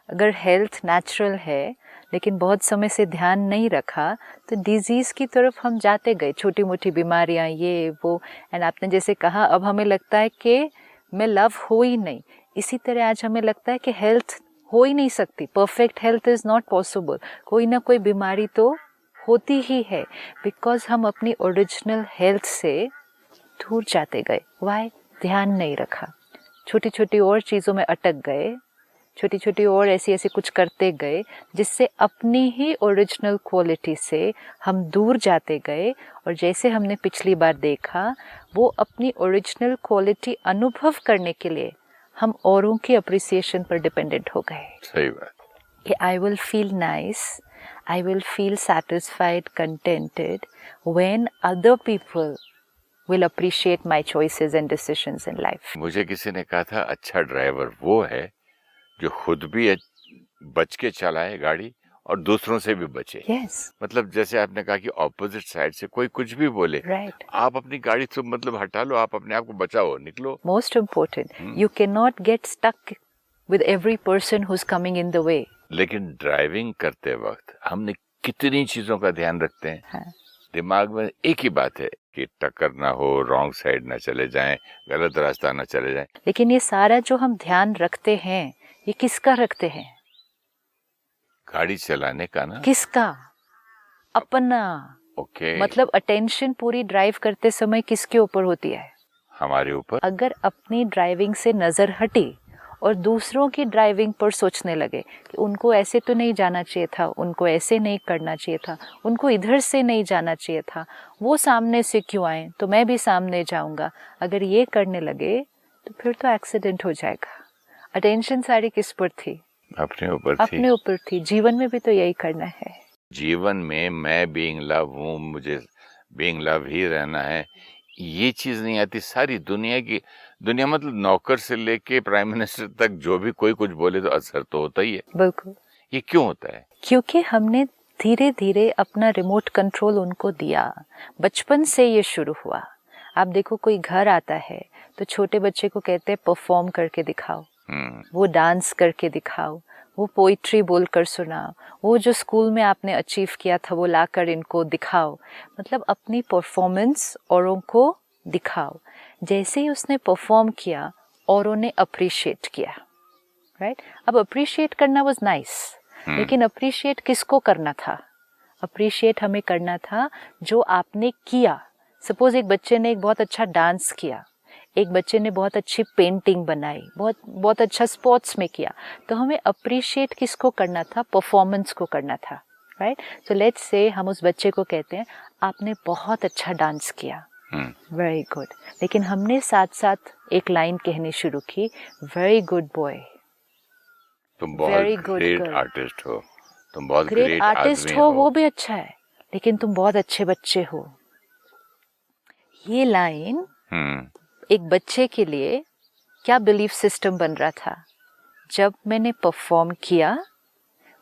अगर health natural है लेकिन बहुत समय से ध्यान नहीं रखा तो डिजीज़ की तरफ हम जाते गए, छोटी मोटी बीमारियां ये वो। एंड आपने जैसे कहा अब हमें लगता है कि मैं लव हो ही नहीं, इसी तरह आज हमें लगता है कि हेल्थ हो ही नहीं सकती, perfect health is not possible, कोई ना कोई बीमारी तो होती ही है, बिकॉज हम अपनी ओरिजिनल हेल्थ से दूर जाते गए। वाई? ध्यान नहीं रखा, छोटी छोटी और चीज़ों में अटक गए, छोटी छोटी और ऐसी ऐसी कुछ करते गए जिससे अपनी ही ओरिजिनल क्वालिटी से हम दूर जाते गए। और जैसे हमने पिछली बार देखा, वो अपनी ओरिजिनल क्वालिटी अनुभव करने के लिए हम औरों की अप्रिसिएशन पर डिपेंडेंट हो गए। सही बात। कि I will feel nice, I will feel satisfied, contented when other people will appreciate my choices and decisions in life. मुझे किसी ने कहा था अच्छा ड्राइवर वो है जो खुद भी बच के चलाए गाड़ी और दूसरों से भी बचे। Yes. मतलब जैसे आपने कहा कि ऑपोजिट साइड से कोई कुछ भी बोले, Right. आप अपनी गाड़ी तो मतलब हटा लो, आप अपने आप को बचाओ, निकलो। Most important, you cannot get stuck with every person who's coming in the way. लेकिन ड्राइविंग करते वक्त हमने कितनी चीजों का ध्यान रखते हैं। हाँ. दिमाग में एक ही बात है कि टक्कर ना हो, रॉन्ग साइड ना चले जाएं, गलत रास्ता ना चले जाएं। लेकिन ये सारा जो हम ध्यान रखते हैं, ये किसका रखते हैं? गाड़ी चलाने का ना। किसका? अपना। ओके। मतलब अटेंशन पूरी ड्राइव करते समय किसके ऊपर होती है? हमारे ऊपर। अगर अपनी ड्राइविंग से नजर हटी और दूसरों की ड्राइविंग पर सोचने लगे कि उनको ऐसे तो नहीं जाना चाहिए था, उनको ऐसे नहीं करना चाहिए था, उनको इधर से नहीं जाना चाहिए था, वो सामने से क्यों आए तो मैं भी सामने जाऊंगा, अगर ये करने लगे तो फिर तो एक्सीडेंट हो जाएगा। अटेंशन सारी किस पर थी? अपने ऊपर थी। अपने ऊपर थी। जीवन में भी तो यही करना है। जीवन में मैं बीइंग लव हूँ, मुझे बीइंग लव ही रहना है, ये चीज नहीं आती। सारी दुनिया मतलब नौकर से लेके प्राइम मिनिस्टर तक जो भी कोई कुछ बोले तो असर तो होता ही है। बिल्कुल। ये क्यों होता है? क्योंकि हमने धीरे धीरे अपना रिमोट कंट्रोल उनको दिया। बचपन से ये शुरू हुआ। आप देखो, कोई घर आता है तो छोटे बच्चे को कहते हैं परफॉर्म करके दिखाओ, वो डांस करके दिखाओ, वो पोइट्री बोलकर सुनाओ, वो जो स्कूल में आपने अचीव किया था वो लाकर इनको दिखाओ। मतलब अपनी परफॉर्मेंस औरों को दिखाओ। जैसे ही उसने परफॉर्म किया, औरों ने अप्रिशिएट किया। राइट? अब अप्रिशिएट करना वाज नाइस, लेकिन अप्रिशिएट किसको करना था? अप्रिशिएट हमें करना था जो आपने किया। सपोज एक बच्चे ने एक बहुत अच्छा डांस किया, एक बच्चे ने बहुत अच्छी पेंटिंग बनाई, बहुत अच्छा स्पोर्ट्स में किया, तो हमें अप्रिशिएट किसको करना था? परफॉर्मेंस को करना था। राइट? सो लेट्स से हम उस बच्चे को कहते हैं आपने बहुत अच्छा डांस किया, वेरी गुड, लेकिन हमने साथ साथ एक लाइन कहनी शुरू की, वेरी गुड बॉय, तुम बहुत ग्रेट आर्टिस्ट हो, तुम बहुत ग्रेट आर्टिस्ट हो, वो भी अच्छा है, लेकिन तुम बहुत अच्छे बच्चे हो। ये लाइन एक बच्चे के लिए क्या बिलीफ सिस्टम बन रहा था? जब मैंने परफॉर्म किया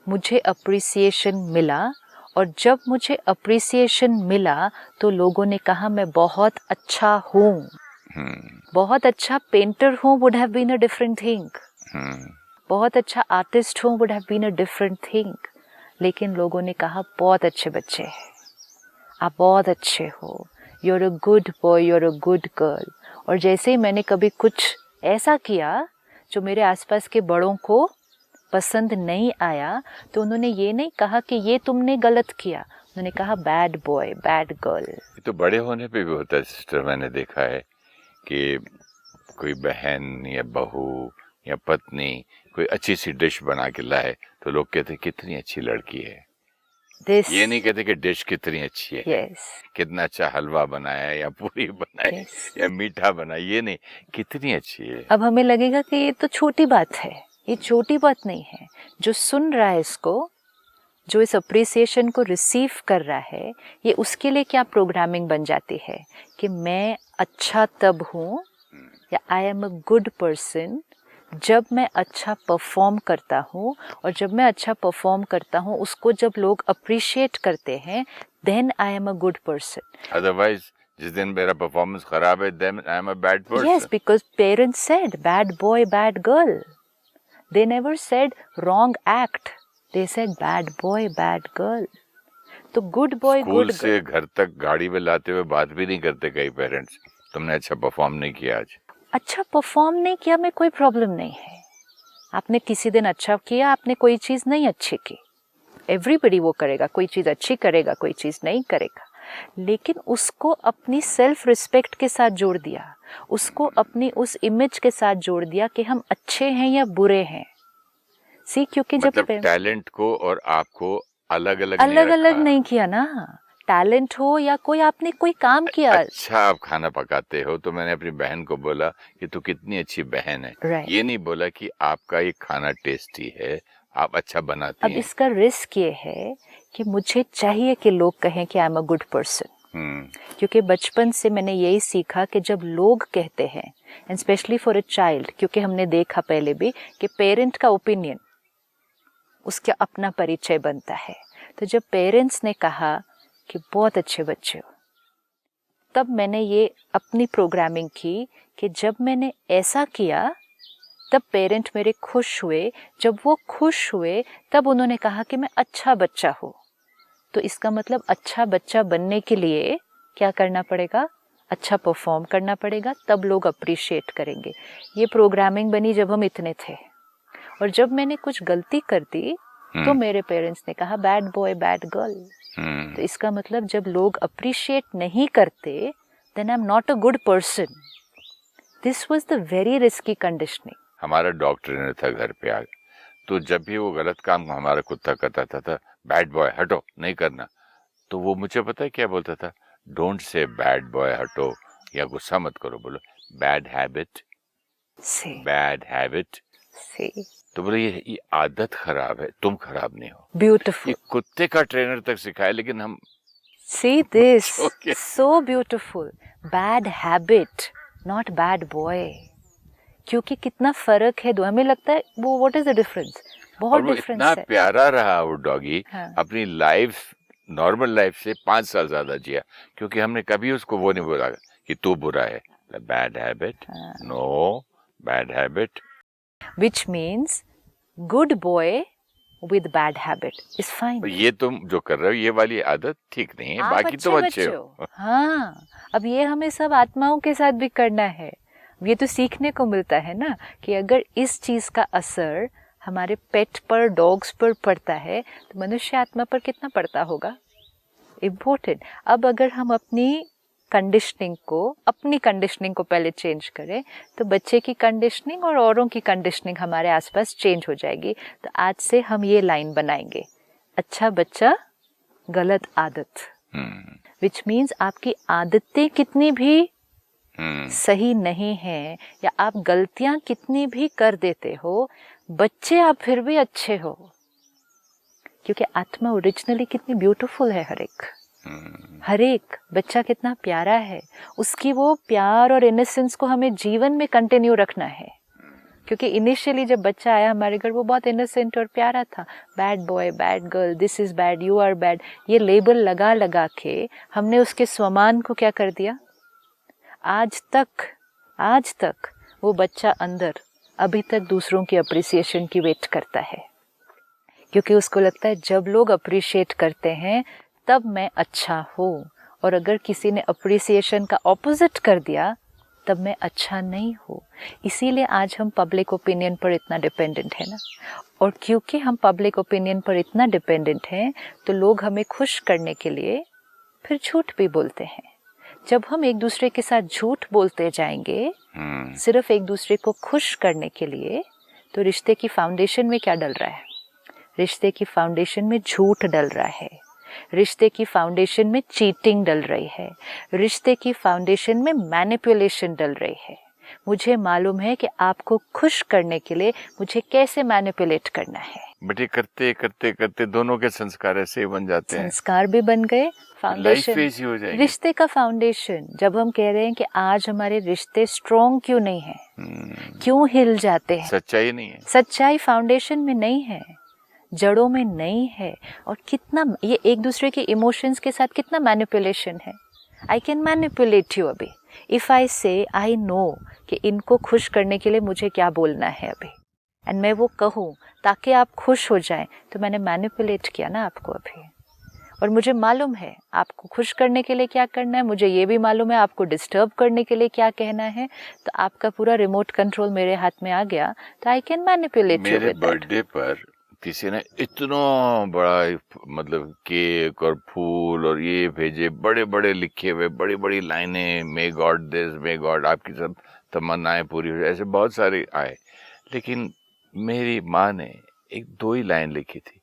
मुझे अप्रिसिएशन मिला, और जब मुझे अप्रिसिएशन मिला तो लोगों ने कहा मैं बहुत अच्छा हूँ। बहुत अच्छा पेंटर हूँ would have been a different thing, बहुत अच्छा आर्टिस्ट हूँ would have been a different thing, लेकिन लोगों ने कहा बहुत अच्छे बच्चे हैं, आप बहुत अच्छे हो, you are a good boy, you are a good girl. और जैसे ही मैंने कभी कुछ ऐसा किया जो मेरे आसपास के बड़ों को पसंद नहीं आया, तो उन्होंने ये नहीं कहा कि ये तुमने गलत किया, उन्होंने कहा बैड बॉय, बैड गर्ल। तो बड़े होने पे भी होता है सिस्टर, मैंने देखा है कि कोई बहन या बहू या पत्नी कोई अच्छी सी डिश बना के लाए तो लोग कहते कितनी अच्छी लड़की है। ये नहीं कहते कि डिश कितनी अच्छी है। कितना अच्छा हलवा बनाया या पूरी बनाई या मीठा बनाया, ये नहीं, कितनी अच्छी है। अब हमें लगेगा कि ये तो छोटी बात है, ये छोटी बात नहीं है। जो सुन रहा है इसको, जो इस अप्रिसिएशन को रिसीव कर रहा है, ये उसके लिए क्या प्रोग्रामिंग बन जाती है कि मैं अच्छा तब हूँ, या आई एम अ गुड पर्सन जब मैं अच्छा परफॉर्म करता हूँ, और जब मैं अच्छा परफॉर्म करता हूँ उसको जब लोग अप्रिशिएट करते हैं, then I am a good person. Otherwise जिस दिन मेरा परफॉर्मेंस खराब है, then I am a bad person. Yes, because parents said bad boy bad girl. They never said wrong act. They said bad boy, bad girl. तो good boy school good से घर तक गाड़ी में लाते हुए बात भी नहीं करते कई पेरेंट्स, तुमने अच्छा परफॉर्म नहीं किया आज। अच्छा परफॉर्म नहीं किया में कोई प्रॉब्लम नहीं है। आपने किसी दिन अच्छा किया, आपने कोई चीज़ नहीं अच्छी की, एवरीबडी वो करेगा, कोई चीज़ अच्छी करेगा, कोई चीज़ नहीं करेगा, लेकिन उसको अपनी सेल्फ रिस्पेक्ट के साथ जोड़ दिया, उसको अपनी उस इमेज के साथ जोड़ दिया कि हम अच्छे हैं या बुरे हैं। सी क्योंकि मतलब जब टैलेंट को और आपको अलग अलग नहीं किया ना, टैलेंट हो या कोई आपने कोई काम किया। अच्छा आप खाना पकाते हो तो मैंने अपनी बहन को बोला कि तू कितनी अच्छी बहन है, Right. ये नहीं बोला कि आपका ये खाना टेस्टी है, आप अच्छा बनाती अब हैं। इसका रिस्क ये है कि मुझे चाहिए कि लोग कहें कि I am a good person, क्योंकि बचपन से मैंने यही सीखा कि जब लोग कहते हैं, and specially for a child, क्योंकि हमने देखा पहले भी कि पेरेंट का ओपिनियन उसका अपना परिचय बनता है। तो जब पेरेंट्स ने कहा कि बहुत अच्छे बच्चे हो, तब मैंने ये अपनी प्रोग्रामिंग की कि जब मैंने ऐसा किया तब पेरेंट मेरे खुश हुए, जब वो खुश हुए तब उन्होंने कहा कि मैं अच्छा बच्चा हूँ। तो इसका मतलब अच्छा बच्चा बनने के लिए क्या करना पड़ेगा, अच्छा परफॉर्म करना पड़ेगा, तब लोग अप्रिशिएट करेंगे। ये प्रोग्रामिंग बनी जब हम इतने थे, और जब मैंने कुछ गलती कर दी तो मेरे पेरेंट्स ने कहा बैड बॉय बैड गर्ल। तो इसका मतलब जब लोग अप्रिशिएट नहीं करते then I am not a good person. This was the very risky conditioning. हमारा डॉक्टर ने था घर पे आ, तो जब भी वो गलत काम हमारा कुत्ता करता था बैड बॉय हटो नहीं करना, तो वो मुझे पता है क्या बोलता था, डोंट से बैड बॉय हटो या गुस्सा मत करो, बोलो बैड हैबिट, बैड हैबिट। तो बोले ये आदत खराब है, तुम खराब नहीं हो। ब्यूटीफुल। ये कुत्ते का ट्रेनर तक सिखाया, लेकिन हम See this, so beautiful. Bad habit, not bad boy. क्योंकि कितना फर्क है, हमें लगता है वो व्हाट इज द डिफरेंस, बहुत डिफरेंस है। इतना प्यारा रहा वो डॉगी। हाँ। अपनी लाइफ नॉर्मल लाइफ से 5 साल ज्यादा जिया, क्योंकि हमने कभी उसको वो नहीं बोला कि तू बुरा है। Bad habit, no bad habit, which means good boy with bad habit is fine. ये तुम जो कर रहे हो ये वाली आदत ठीक नहीं है, आप बाकी तुम अच्छे हो। हाँ, अब ये हमें सब आत्माओं के साथ भी करना है। ये तो सीखने को मिलता है ना कि अगर इस चीज का असर हमारे पेट पर, डॉग्स पर पड़ता है तो मनुष्य आत्मा पर कितना पड़ता होगा। इम्पोर्टेंट। अब अगर हम अपनी कंडीशनिंग को पहले चेंज करें तो बच्चे की कंडीशनिंग और औरों की कंडीशनिंग हमारे आसपास चेंज हो जाएगी। तो आज से हम ये लाइन बनाएंगे, अच्छा बच्चा गलत आदत, विच मीन्स आपकी आदतें कितनी भी सही नहीं है या आप गलतियां कितनी भी कर देते हो, बच्चे आप फिर भी अच्छे हो, क्योंकि आत्मा ओरिजिनली कितनी ब्यूटीफुल है। हर एक बच्चा कितना प्यारा है, उसकी वो प्यार और इनोसेंस को हमें जीवन में कंटिन्यू रखना है। क्योंकि इनिशियली जब बच्चा आया हमारे घर वो बहुत इनोसेंट और प्यारा था। Bad boy, bad girl, this is bad, you are bad, ये लेबल लगा लगा के हमने उसके स्वमान को क्या कर दिया। आज तक वो बच्चा अंदर अभी तक दूसरों की अप्रिसिएशन की वेट करता है, क्योंकि उसको लगता है जब लोग अप्रिशिएट करते हैं तब मैं अच्छा हूँ, और अगर किसी ने अप्रिसिएशन का ऑपोजिट कर दिया तब मैं अच्छा नहीं हूँ। इसीलिए आज हम पब्लिक ओपिनियन पर इतना डिपेंडेंट है ना, और क्योंकि हम पब्लिक ओपिनियन पर इतना डिपेंडेंट हैं तो लोग हमें खुश करने के लिए फिर झूठ भी बोलते हैं। जब हम एक दूसरे के साथ झूठ बोलते जाएंगे सिर्फ एक दूसरे को खुश करने के लिए, तो रिश्ते की फाउंडेशन में क्या डल रहा है, रिश्ते की फाउंडेशन में झूठ डल रहा है, रिश्ते की फाउंडेशन में चीटिंग डल रही है, रिश्ते की फाउंडेशन में मैनिपुलेशन डल रही है। मुझे मालूम है कि आपको खुश करने के लिए मुझे कैसे मैनिपुलेट करना है। बट ये करते करते करते दोनों के संस्कार ऐसे ही बन जाते हैं, संस्कार भी बन गए, फाउंडेशन हो जाएगी। रिश्ते का फाउंडेशन। जब हम कह रहे हैं कि आज हमारे रिश्ते स्ट्रॉन्ग क्यों नहीं है, क्यों हिल जाते हैं, सच्चाई नहीं है, सच्चाई फाउंडेशन में नहीं है, जड़ों में नहीं है। और कितना ये एक दूसरे के इमोशंस के साथ कितना मैनिपुलेशन है। आई कैन मैनिपुलेट यू अभी इफ आई से आई नो कि इनको खुश करने के लिए मुझे क्या बोलना है अभी, एंड मैं वो कहूँ ताकि आप खुश हो जाएं, तो मैंने मैनिपुलेट किया ना आपको अभी। और मुझे मालूम है आपको खुश करने के लिए क्या करना है, मुझे ये भी मालूम है आपको डिस्टर्ब करने के लिए क्या कहना है। तो आपका पूरा रिमोट कंट्रोल मेरे हाथ में आ गया, तो आई कैन मैनिपुलेट यू मेरे विद दैट। बर्थडे पर किसी ने इतना बड़ा मतलब केक और फूल और ये भेजे, बड़े बड़े लिखे हुए, बड़ी बड़ी लाइनें, may God this, may God आपकी सब तमन्नाएं पूरी हो जाए, ऐसे बहुत सारे आए। लेकिन मेरी माँ ने एक दो ही लाइन लिखी थी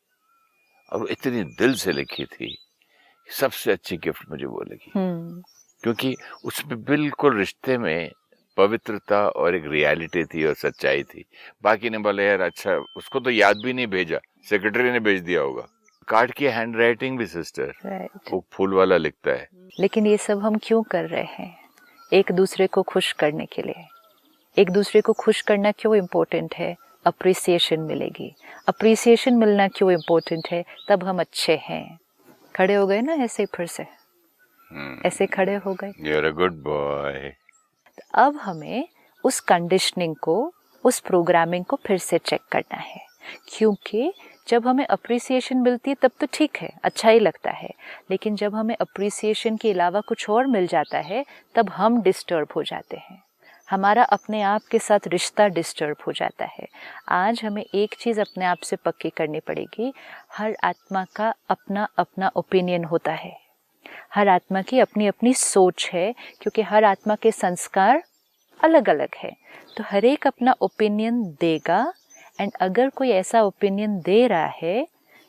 और इतनी दिल से लिखी थी, सबसे अच्छी गिफ्ट मुझे वो लगी, क्योंकि उसमें बिल्कुल रिश्ते में पवित्रता और एक रियलिटी थी और सच्चाई थी। बाकी ने बोले यार अच्छा, उसको तो याद भी नहीं भेजा, सेक्रेटरी ने भेज दिया होगा। कार्ड की हैंड राइटिंग भी सिस्टर, वो फूल वाला लिखता है। लेकिन ये सब हम क्यों कर रहे हैं? एक दूसरे को खुश करने के लिए। एक दूसरे को खुश करना क्यों इम्पोर्टेंट है? अप्रिसिएशन मिलेगी। अप्रिसिएशन मिलना क्यों इम्पोर्टेंट है? तब हम अच्छे हैं। खड़े हो गए ना ऐसे, फिर से ऐसे खड़े हो गए। You're a good boy। अब हमें उस कंडीशनिंग को, उस प्रोग्रामिंग को फिर से चेक करना है, क्योंकि जब हमें अप्रिसिएशन मिलती है तब तो ठीक है, अच्छा ही लगता है। लेकिन जब हमें अप्रिसिएशन के अलावा कुछ और मिल जाता है तब हम डिस्टर्ब हो जाते हैं, हमारा अपने आप के साथ रिश्ता डिस्टर्ब हो जाता है। आज हमें एक चीज़ अपने आप से पक्की करनी पड़ेगी, हर आत्मा का अपना अपना ओपिनियन होता है, हर आत्मा की अपनी अपनी सोच है, क्योंकि हर आत्मा के संस्कार अलग अलग है। तो हर एक अपना ओपिनियन देगा, एंड अगर कोई ऐसा ओपिनियन दे रहा है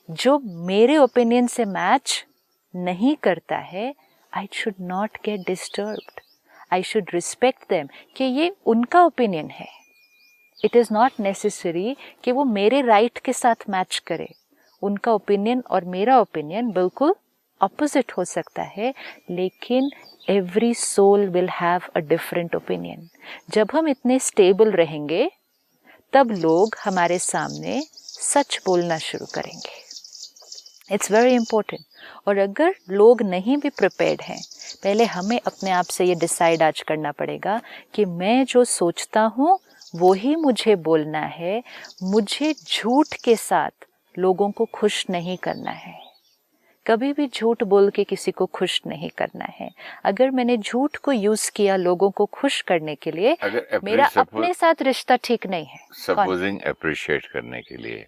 जो मेरे ओपिनियन से मैच नहीं करता है, I should not gate disturbed, I should respect them कि ये उनका ओपिनियन है। इट इज़ नॉट नेसेसरी कि वो मेरे राइट के साथ मैच करे। उनका ओपिनियन और मेरा ओपिनियन बिल्कुल ऑपोजिट हो सकता है, लेकिन every soul will have a different opinion. जब हम इतने स्टेबल रहेंगे तब लोग हमारे सामने सच बोलना शुरू करेंगे। It's very important. और अगर लोग नहीं भी प्रिपेयर्ड हैं, पहले हमें अपने आप से ये डिसाइड आज करना पड़ेगा कि मैं जो सोचता हूँ वो ही मुझे बोलना है। मुझे झूठ के साथ लोगों को खुश नहीं करना है, कभी भी झूठ बोल के किसी को खुश नहीं करना है। अगर मैंने झूठ को यूज किया लोगों को खुश करने के लिए, मेरा अपने साथ रिश्ता ठीक नहीं है। सपोजिंग अप्रिशिएट करने के लिए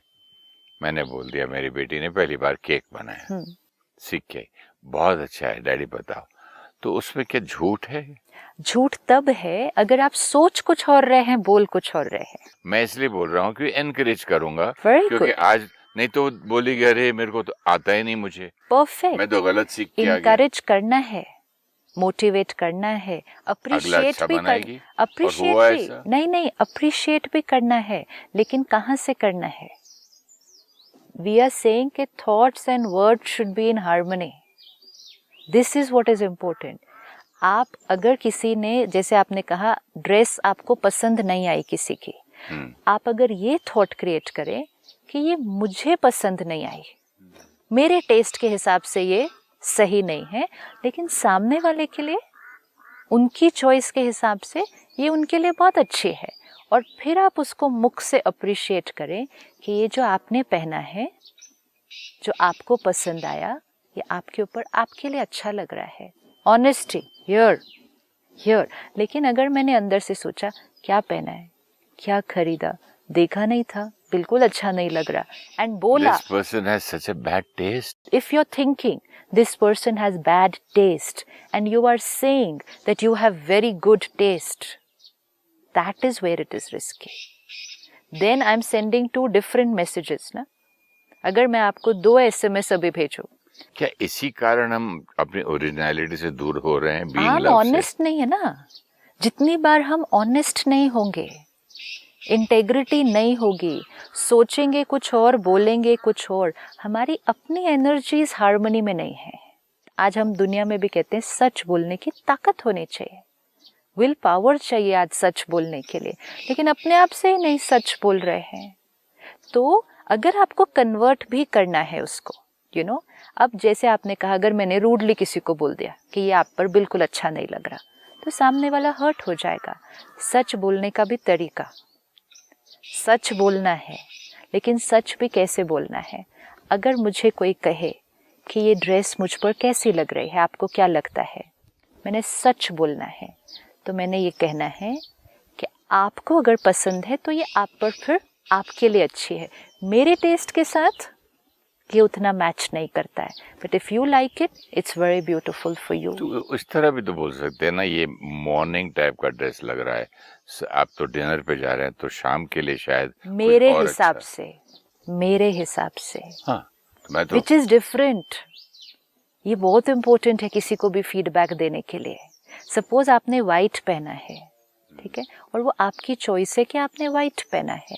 मैंने बोल दिया, मेरी बेटी ने पहली बार केक बनाया, सीख के बहुत अच्छा है डैडी बताओ, तो उसमें क्या झूठ है? झूठ तब है अगर आप सोच कुछ और रहे हैं, बोल कुछ और रहे हैं। मैं इसलिए बोल रहा हूँ कि एनकरेज करूंगा, Very क्योंकि good. आज नहीं तो बोली गया रे मेरे को तो आता ही नहीं, मुझे परफेक्ट। मैं तो गलत सीख के आ गया। इनकरेज करना है, मोटिवेट करना है, अप्रिशिएट अच्छा भी बनाएगी, अप्रिशिएट भी नहीं अप्रिशिएट भी करना है, लेकिन कहाँ से करना है? वी आर सेइंग कि thoughts and words should be in harmony. This is what is important. आप अगर किसी ने, जैसे आपने कहा ड्रेस आपको पसंद नहीं आई किसी की, आप अगर ये थॉट क्रिएट करें कि ये मुझे पसंद नहीं आई, मेरे टेस्ट के हिसाब से ये सही नहीं है, लेकिन सामने वाले के लिए उनकी चॉइस के हिसाब से ये उनके लिए बहुत अच्छी है, और फिर आप उसको मुख से अप्रिशिएट करें कि ये जो आपने पहना है, जो आपको पसंद आया, ये आपके ऊपर आपके लिए अच्छा लग रहा है। Honesty here. लेकिन अगर मैंने अंदर से सोचा क्या पहना है, क्या खरीदा, देखा नहीं था, बिल्कुल अच्छा नहीं लग रहा, एंड बोला This person has such a bad taste. If you're thinking this person has bad taste and you are saying that you have very good taste, that is where it is risky. Then I'm sending two different messages ना। अगर मैं आपको 2 SMS अभी भेजूं, क्या इसी कारण हम अपनी ओरिजिनलिटी से दूर हो रहे हैं? Being हम love ऑनेस्ट नहीं है ना। जितनी बार हम ऑनेस्ट नहीं होंगे, इंटेग्रिटी नहीं होगी, सोचेंगे कुछ और बोलेंगे कुछ और, हमारी अपनी एनर्जीज हार्मनी में नहीं है। आज हम दुनिया में भी कहते हैं सच बोलने की ताकत होनी चाहिए, विल पावर चाहिए आज सच बोलने के लिए, लेकिन अपने आप से ही नहीं सच बोल रहे हैं। तो अगर आपको कन्वर्ट भी करना है उसको, अब जैसे आपने कहा, अगर मैंने रूडली किसी को बोल दिया कि ये आप पर बिल्कुल अच्छा नहीं लग रहा, तो सामने वाला हर्ट हो जाएगा। सच बोलने का भी तरीका, सच बोलना है, लेकिन सच भी कैसे बोलना है। अगर मुझे कोई कहे कि ये ड्रेस मुझ पर कैसी लग रही है, आपको क्या लगता है, मैंने सच बोलना है। तो मैंने ये कहना है कि आपको अगर पसंद है तो ये आप पर फिर आपके लिए अच्छी है, मेरे टेस्ट के साथ ये उतना मैच नहीं करता है, but if you like it, it's very beautiful for you. तो उस तरह भी तो बोल सकते हैं ना, ये मॉर्निंग टाइप का ड्रेस लग रहा है, आप तो डिनर पे जा रहे हैं, तो शाम के लिए शायद मेरे और हिसाब अच्छा। से, मेरे हिसाब से, हाँ, तो मैं तो विच इज़ डिफरेंट। ये बहुत इम्पोर्टेंट है किसी को भी फीडबैक देने के लिए। सपोज आपने वाइट पहना है, ठीक है, और वो आपकी चॉइस है कि आपने वाइट पहना है,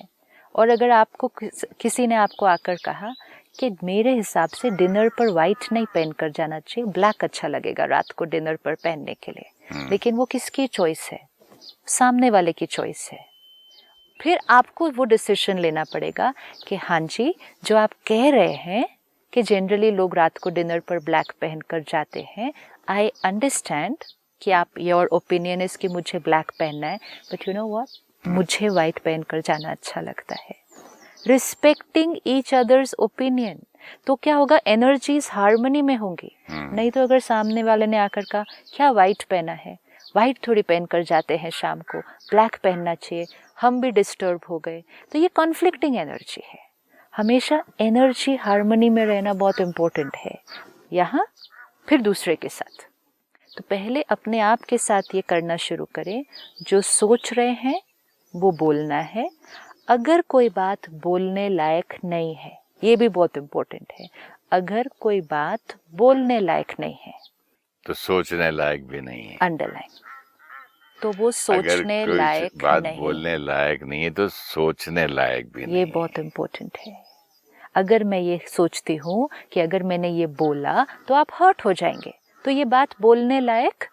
और अगर आपको किसी ने आपको आकर कहा कि मेरे हिसाब से डिनर पर वाइट नहीं पहन कर जाना चाहिए, ब्लैक अच्छा लगेगा रात को डिनर पर पहनने के लिए, लेकिन वो किसकी चॉइस है, सामने वाले की चॉइस है। फिर आपको वो डिसीजन लेना पड़ेगा कि हाँ जी, जो आप कह रहे हैं कि जनरली लोग रात को डिनर पर ब्लैक पहन कर जाते हैं, आई अंडरस्टैंड कि आप, योर ओपिनियन इज कि मुझे ब्लैक पहनना है, बट यू नो व्हाट, मुझे वाइट पहन कर जाना अच्छा लगता है। रिस्पेक्टिंग ईच अदर्स ओपिनियन, तो क्या होगा, एनर्जीज हार्मनी में होंगी। नहीं तो अगर सामने वाले ने आकर कहा क्या वाइट पहना है, वाइट थोड़ी पहन कर जाते हैं शाम को, ब्लैक पहनना चाहिए, हम भी डिस्टर्ब हो गए, तो ये कॉन्फ्लिक्टिंग एनर्जी है। हमेशा एनर्जी हार्मनी में रहना बहुत इम्पोर्टेंट है, यहाँ फिर दूसरे के साथ। तो पहले अपने आप के साथ ये करना शुरू करें, जो सोच रहे हैं वो बोलना है। अगर कोई बात बोलने लायक नहीं है, ये भी बहुत इम्पोर्टेंट है, अगर कोई बात बोलने लायक नहीं है तो सोचने लायक भी नहीं है। अंडरलाइन, तो वो सोचने अगर कोई लायक बात नहीं, बोलने लायक नहीं है तो सोचने लायक भी नहीं ये है। बहुत इम्पोर्टेंट है। अगर मैं ये सोचती हूँ कि अगर मैंने ये बोला तो आप हर्ट हो जाएंगे, तो ये बात बोलने लायक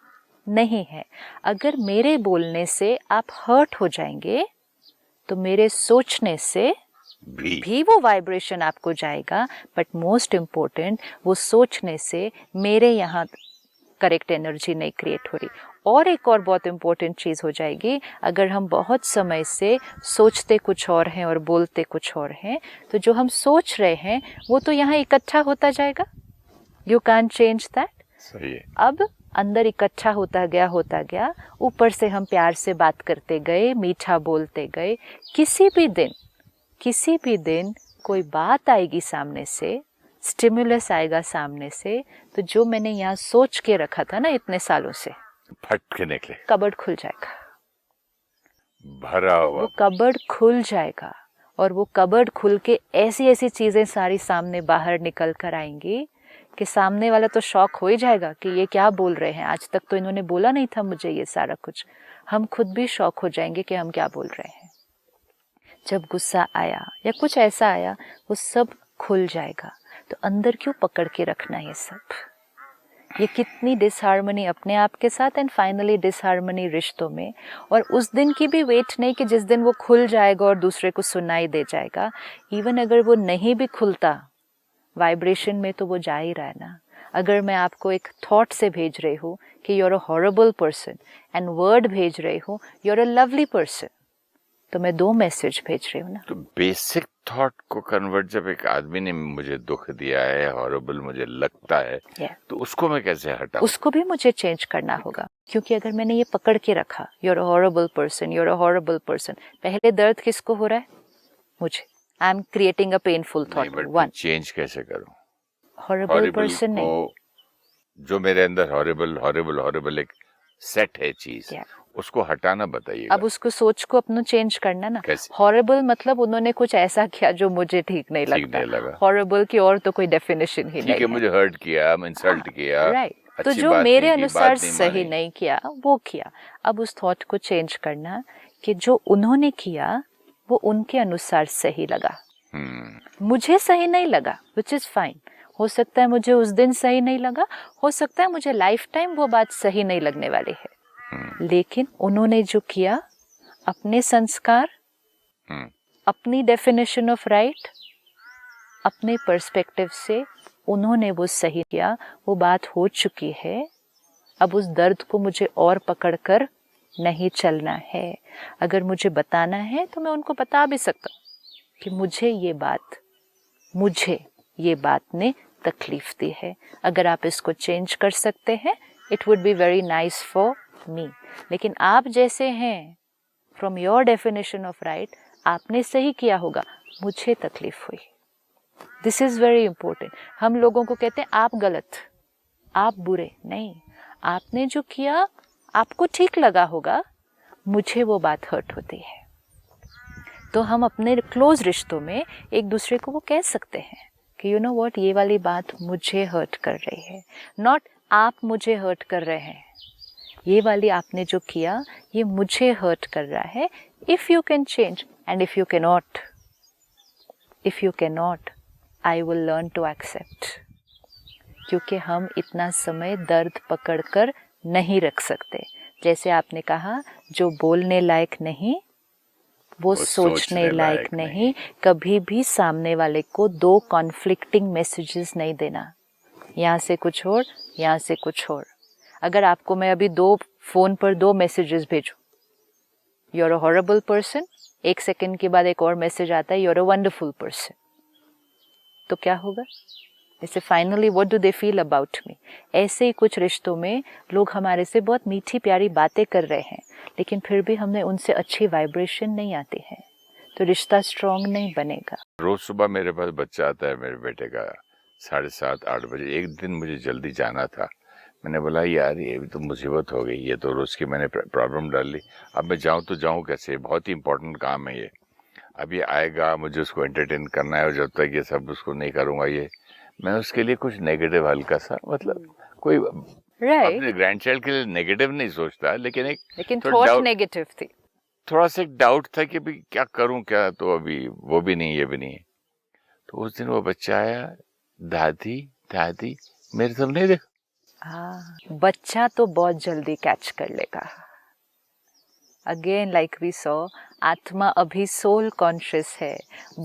नहीं है। अगर मेरे बोलने से आप हर्ट हो जाएंगे तो मेरे सोचने से भी वो वाइब्रेशन आपको जाएगा, बट मोस्ट इम्पोर्टेंट, वो सोचने से मेरे यहाँ करेक्ट एनर्जी नहीं क्रिएट हो रही। और एक और बहुत इम्पोर्टेंट चीज़ हो जाएगी, अगर हम बहुत समय से सोचते कुछ और हैं और बोलते कुछ और हैं, तो जो हम सोच रहे हैं वो तो यहाँ इकट्ठा होता जाएगा, यू कैन चेंज दैट। सही है। अब अंदर इकट्ठा होता गया, ऊपर से हम प्यार से बात करते गए, मीठा बोलते गए, किसी भी दिन कोई बात आएगी सामने से, स्टिमुलस आएगा सामने से, तो जो मैंने यहाँ सोच के रखा था ना इतने सालों से, फट के निकले, कबर्ड खुल जाएगा, भरा हुआ वो कबर्ड खुल जाएगा, और वो कबर्ड खुल के ऐसी ऐसी चीजें सारी सामने बाहर निकल कर आएंगी कि सामने वाला तो शॉक हो ही जाएगा कि ये क्या बोल रहे हैं, आज तक तो इन्होंने बोला नहीं था मुझे ये सारा कुछ। हम खुद भी शॉक हो जाएंगे कि हम क्या बोल रहे हैं। जब गुस्सा आया या कुछ ऐसा आया, वो सब खुल जाएगा। तो अंदर क्यों पकड़ के रखना ये सब, ये कितनी डिसहार्मनी अपने आप के साथ, एंड फाइनली डिसहार्मनी रिश्तों में। और उस दिन की भी वेट नहीं कि जिस दिन वो खुल जाएगा और दूसरे को सुनाई दे जाएगा। इवन अगर वो नहीं भी खुलता, वाइब्रेशन में तो वो जा ही रहा है ना। अगर मैं आपको एक थॉट से भेज रही हूँ कि you are a horrible person, and word भेज रही हूँ you are a lovely person, तो मैं 2 मैसेज भेज रही हूँ ना। तो बेसिक थॉट को कन्वर्ट, जब एक आदमी ने मुझे दुख दिया है, हॉरेबल मुझे लगता है, तो उसको मैं कैसे हटाऊं? उसको भी मुझे चेंज करना होगा, क्योंकि अगर मैंने ये पकड़ के रखा, you are a horrible person, you are a horrible person, पहले दर्द किसको हो रहा है, मुझे। I am creating a painful thought. One, change कैसे करूं? हॉरेबल पर्सन नहीं, जो मेरे अंदर हॉरेबल एक सेट है चीज, उसको हटाना बताइए। अब उसको सोच को अपना चेंज करना ना। कैसे? हॉरेबल मतलब उन्होंने कुछ ऐसा किया जो मुझे ठीक नहीं लगता। हॉरेबल की और तो कोई डेफिनेशन ही नहीं है। मुझे हर्ट किया, इंसल्ट किया, राइट, तो जो मेरे अनुसार सही नहीं किया वो किया। अब उस थॉट को चेंज करना कि जो उन्होंने किया वो उनके अनुसार सही लगा, मुझे सही नहीं लगा, विच इज फाइन। हो सकता है मुझे उस दिन सही नहीं लगा, हो सकता है मुझे लाइफ टाइम वो बात सही नहीं लगने वाली है, लेकिन उन्होंने जो किया, अपने संस्कार, अपनी डेफिनेशन ऑफ राइट, अपने पर्सपेक्टिव से उन्होंने वो सही किया, वो बात हो चुकी है। अब उस दर्द को मुझे और पकड़कर नहीं चलना है। अगर मुझे बताना है तो मैं उनको बता भी सकता हूँ कि मुझे ये बात ने तकलीफ दी है, अगर आप इसको चेंज कर सकते हैं it would be very nice for me. लेकिन आप जैसे हैं, from your definition of right, आपने सही किया होगा, मुझे तकलीफ हुई। This is very important. हम लोगों को कहते हैं आप गलत, आप बुरे, नहीं, आपने जो किया आपको ठीक लगा होगा, मुझे वो बात हर्ट होती है। तो हम अपने क्लोज रिश्तों में एक दूसरे को वो कह सकते हैं कि यू नो व्हाट, ये वाली बात मुझे हर्ट कर रही है, नॉट आप मुझे हर्ट कर रहे हैं, ये वाली आपने जो किया ये मुझे हर्ट कर रहा है। If you can change and if you cannot I will learn to accept. क्योंकि हम इतना समय दर्द पकड़कर नहीं रख सकते। जैसे आपने कहा, जो बोलने लायक नहीं वो सोचने लायक नहीं। कभी भी सामने वाले को दो कॉन्फ्लिक्टिंग मैसेजेस नहीं देना, यहाँ से कुछ और, यहाँ से कुछ और। अगर आपको मैं अभी फोन पर दो मैसेजेस भेजूं, you are a horrible person, एक सेकंड के बाद एक और मैसेज आता है, you are a wonderful person, तो क्या होगा? जैसे finally what do they feel about me. ऐसे ही कुछ रिश्तों में लोग हमारे से बहुत मीठी प्यारी बातें कर रहे हैं, लेकिन फिर भी हमने उनसे अच्छी वाइब्रेशन नहीं आती है, तो रिश्ता स्ट्रांग नहीं बनेगा। रोज सुबह मेरे पास बच्चा आता है मेरे बेटे का 7:30-8 बजे। एक दिन मुझे जल्दी जाना था, मैंने बोला यार ये भी तो मुसीबत हो गई, ये तो रोज की मैंने प्रॉब्लम डाल ली, अब मैं जाऊँ तो जाऊँ कैसे, बहुत ही इंपॉर्टेंट काम है ये। अब ये आएगा, मुझे उसको एंटरटेन करना है, और जब तक ये सब उसको नहीं करूँगा, ये मैं उसके लिए कुछ नेगेटिव हल्का सा, मतलब कोई अपने ग्रैंडचाइल्ड के लिए नेगेटिव नहीं सोचता, लेकिन थॉट नेगेटिव थी, थोड़ा सा एक डाउट था कि भाई क्या करूं क्या, तो अभी वो भी नहीं ये भी नहीं। तो उस दिन वो बच्चा आया, दादी दादी, मेरे सब नहीं देखा। बच्चा तो बहुत जल्दी कैच कर लेगा। अगेन लाइक वी सॉ, आत्मा अभी सोल कॉन्शियस है,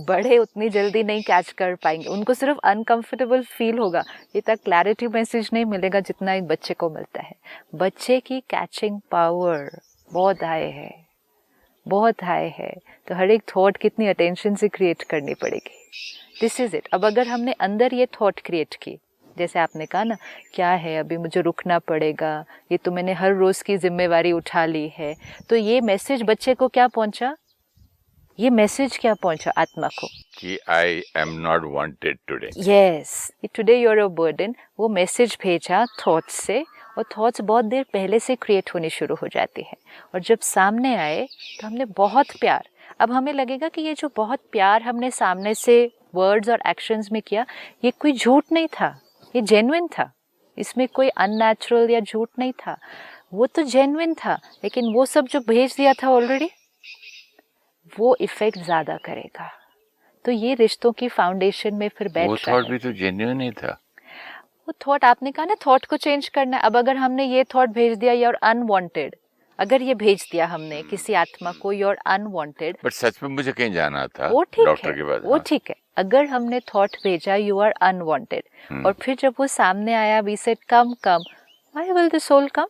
बड़े उतनी जल्दी नहीं कैच कर पाएंगे, उनको सिर्फ अनकंफर्टेबल फील होगा, इतना क्लैरिटी मैसेज नहीं मिलेगा जितना एक बच्चे को मिलता है। बच्चे की कैचिंग पावर बहुत हाई है, तो हर एक थॉट कितनी अटेंशन से क्रिएट करनी पड़ेगी। This is it. अब अगर हमने अंदर ये थॉट क्रिएट की, जैसे आपने कहा ना, क्या है अभी मुझे रुकना पड़ेगा, ये तो मैंने हर रोज की जिम्मेवारी उठा ली है, तो ये मैसेज बच्चे को क्या पहुंचा, ये मैसेज क्या पहुंचा आत्मा को कि I am not wanted today. Yes, today you are a burden. वो मैसेज भेजा थॉट्स से, और थॉट्स बहुत देर पहले से क्रिएट होनी शुरू हो जाती है, और जब सामने आए तो हमने बहुत प्यार, अब हमें लगेगा कि ये जो बहुत प्यार हमने सामने से वर्ड्स और एक्शंस में किया, ये कोई झूठ नहीं था, ये जेन्युइन था, इसमें कोई अननेचुरल या झूठ नहीं था, वो तो जेन्युइन था। लेकिन वो सब जो भेज दिया था ऑलरेडी, वो इफेक्ट ज्यादा करेगा। तो ये रिश्तों की फाउंडेशन में फिर बैठ रहा है। वो थॉट भी तो जेन्युइन ही था। वो थॉट, आपने कहा ना थॉट को चेंज करना है। अब अगर हमने ये थॉट भेज दिया योर अनवांटेड, अगर ये भेज दिया हमने किसी आत्मा को योर अनवांटेड, बट सच में मुझे कहीं जाना था, वो ठीक डॉक्टर है, के पास। वो ठीक है। अगर हमने थॉट भेजा यू आर अनवांटेड, और फिर जब वो सामने आया, we said come come, why will the soul come,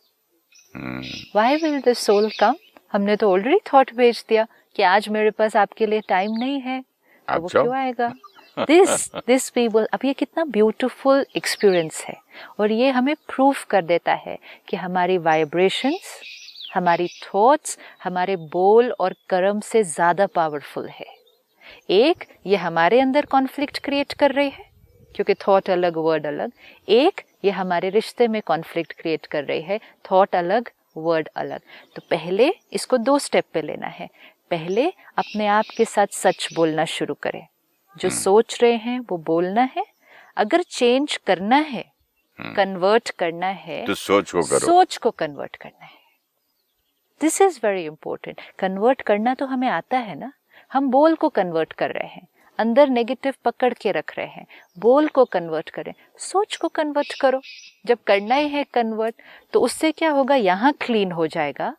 why will the soul come. हमने तो ऑलरेडी थॉट भेज दिया कि आज मेरे पास आपके लिए टाइम नहीं है, तो वो क्यों आएगा। दिस पीपल, अब ये कितना ब्यूटीफुल एक्सपीरियंस है, और ये हमें प्रूफ कर देता है कि हमारी वाइब्रेशंस, हमारी थॉट्स, हमारे बोल और कर्म से ज्यादा पावरफुल है। एक, ये हमारे अंदर कॉन्फ्लिक्ट क्रिएट कर रही है क्योंकि थॉट अलग वर्ड अलग। एक, ये हमारे रिश्ते में कॉन्फ्लिक्ट क्रिएट कर रही है, थॉट अलग वर्ड अलग। तो पहले इसको 2 स्टेप पे लेना है। पहले अपने आप के साथ सच बोलना शुरू करें, जो सोच रहे हैं वो बोलना है। अगर चेंज करना है, कन्वर्ट करना है, तो सोच को करो, सोच को कन्वर्ट करना है। This is very important. Convert करना तो हमें आता है ना, हम बोल को कन्वर्ट कर रहे हैं, अंदर नेगेटिव पकड़ के रख रहे हैं, बोल को कन्वर्ट करें, सोच को कन्वर्ट करो। जब करना ही है कन्वर्ट, तो उससे क्या होगा, यहाँ क्लीन हो जाएगा,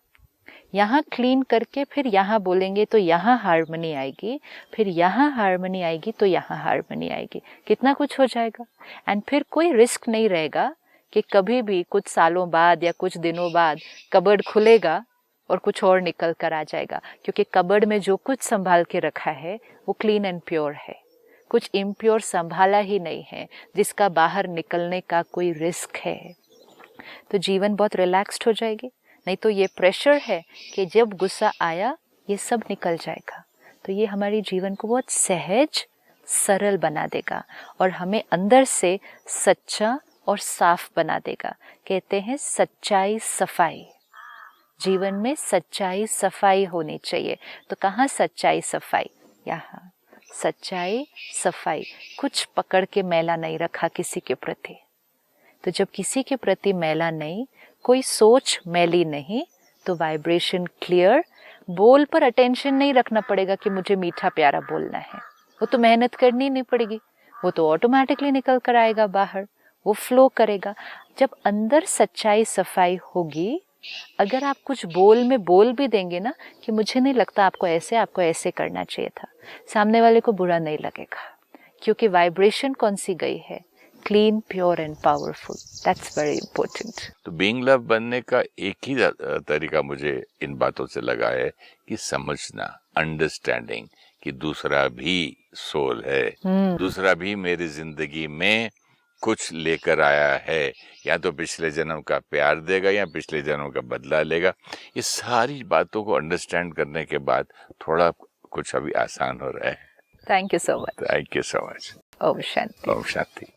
यहाँ क्लीन करके फिर यहाँ बोलेंगे तो यहाँ हार्मनी आएगी, फिर यहाँ हार्मनी आएगी तो यहाँ हार्मनी आएगी, कितना कुछ हो जाएगा। एंड फिर कोई रिस्क नहीं रहेगा कि कभी भी कुछ सालों बाद या कुछ दिनों बाद कबर्ड खुलेगा और कुछ और निकल कर आ जाएगा, क्योंकि कबर्ड में जो कुछ संभाल के रखा है वो क्लीन एंड प्योर है। कुछ इम्प्योर संभाला ही नहीं है जिसका बाहर निकलने का कोई रिस्क है। तो जीवन बहुत रिलैक्स्ड हो जाएगी। नहीं तो ये प्रेशर है कि जब गुस्सा आया ये सब निकल जाएगा। तो ये हमारी जीवन को बहुत सहज सरल बना देगा और हमें अंदर से सच्चा और साफ बना देगा। कहते हैं सच्चाई सफाई, जीवन में सच्चाई सफाई होनी चाहिए। तो कहाँ सच्चाई सफाई? यहाँ सच्चाई सफाई। कुछ पकड़ के मैला नहीं रखा किसी के प्रति। तो जब किसी के प्रति मैला नहीं, कोई सोच मैली नहीं, तो वाइब्रेशन क्लियर। बोल पर अटेंशन नहीं रखना पड़ेगा कि मुझे मीठा प्यारा बोलना है, वो तो मेहनत करनी नहीं पड़ेगी, वो तो ऑटोमेटिकली निकल कर आएगा बाहर, वो फ्लो करेगा। जब अंदर सच्चाई सफाई होगी, अगर आप कुछ बोल में बोल भी देंगे ना कि मुझे नहीं लगता आपको ऐसे करना चाहिए था, सामने वाले को बुरा नहीं लगेगा, क्योंकि वाइब्रेशन कौन सी गई है? Clean, pure and powerful. That's very important. तो बीइंग लव बनने का एक ही तरीका मुझे इन बातों से लगा है कि समझना, अंडरस्टैंडिंग कि दूसरा भी सोल है, दूसरा भी मेरी जिंदगी में कुछ लेकर आया है, या तो पिछले जन्म का प्यार देगा या पिछले जन्म का बदला लेगा। ये सारी बातों को अंडरस्टैंड करने के बाद थोड़ा कुछ अभी आसान हो रहा है। Thank you so much. Thank you so much. ओम शांति। ओम शांति।